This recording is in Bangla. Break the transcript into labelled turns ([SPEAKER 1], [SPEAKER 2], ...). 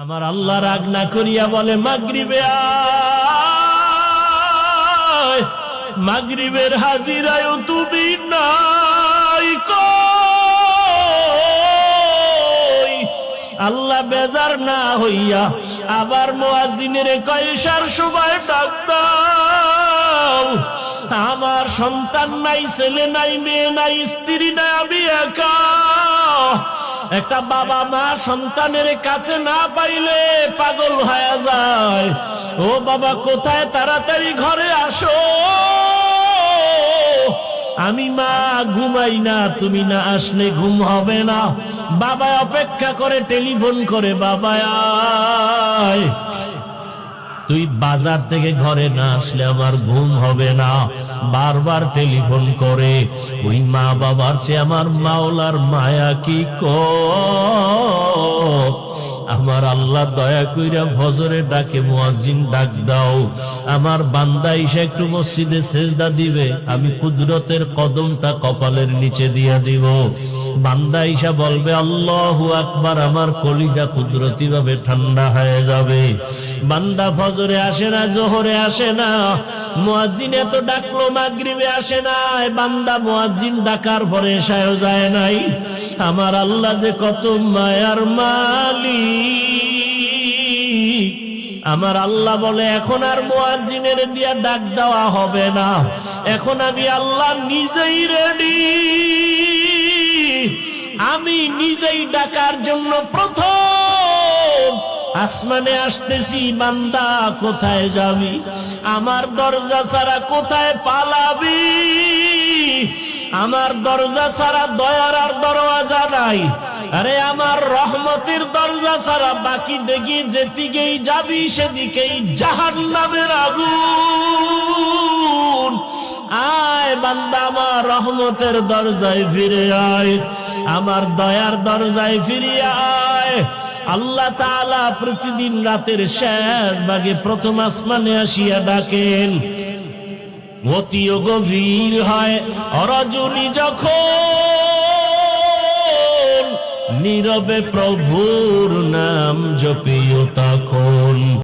[SPEAKER 1] আমার আল্লাহ রাগ না করিয়া বলে মাগরিবে আয়, মাগরিবের হাজিরায় তুমি নাই কই। আল্লাহ বেজার না হইয়া আবার মুয়াজ্জিনের কয় ইশার সময় ডাক দাও। আমার সন্তান নাই, ছেলে নাই, মেয়ে নাই, স্ত্রী নাই, আমি একা। একটা বাবা মা সন্তানের কাছে না পাইলে পাগল হয়ে যায়। ও বাবা কোথায়, তাড়াতাড়ি ঘরে আসো। আমি মা ঘুমাই না, তুমি না আসলে ঘুম হবে না। বাবা অপেক্ষা করে, টেলিফোন করে, বাবা আয়, তুই বাজার থেকে ঘরে না আসলে আমার ঘুম হবে না। বারবার টেলিফোন করে। ওই মা বাবার চেয়ে আমার মাওলার মায়া কি কম। আমার আল্লাহ দয়া কইরা ফজরে ডাকে, মুয়াজ্জিন ডাক দাও। আমার বান্দা এসে একটু মসজিদে সেজদা দিবে, আমি কুদরতের কদমটা কপালের নিচে দিয়া দিব। বান্দা ইসা বলবে আল্লাহু আকবার, আমার কলিজা কুদরতি ভাবে ঠান্ডা হয়ে যাবে। বান্দা ফজরে আসে না, জোহরে আসে না, মুয়াজ্জিন এত ডাকলো মাগরিবে আসে না। বান্দা মুয়াজ্জিন ডাকার পরে এশায়ও যায় নাই। আমার আল্লাহ যে কত মায়ার মালিক। আমার আল্লাহ বলে এখন আর মুয়াজ্জিনের দিয়া ডাক দেওয়া হবে না, এখন আমি আল্লাহ নিজেই রেডি। আমি নিজেই ডাকার জন্য প্রথম আসমানে আসতেছি। বান্দা কোথায় যাবি, আমার দরজা ছাড়া কোথায় পালাবি। আমার দরজা ছাড়া দয়ার আর দরওয়াজা নাই। আরে আমার রহমতের দরজা ছাড়া বাকি দেখি যেদিকেই যাবি সেদিকেই জাহান্নামের আগুন। আয় বান্দা, আমার রহমতের দরজায় ফিরে আয়, আমার দয়ার দরজায় ফিরে আয়। আল্লাহ তাআলা প্রতিদিন রাতের শেষ ভাগে প্রথম আসমানে আসিয়া ডাকেন। অতিও গভীর হয় রজনী যখন, নীরবে প্রভুর নাম জপিও তখন।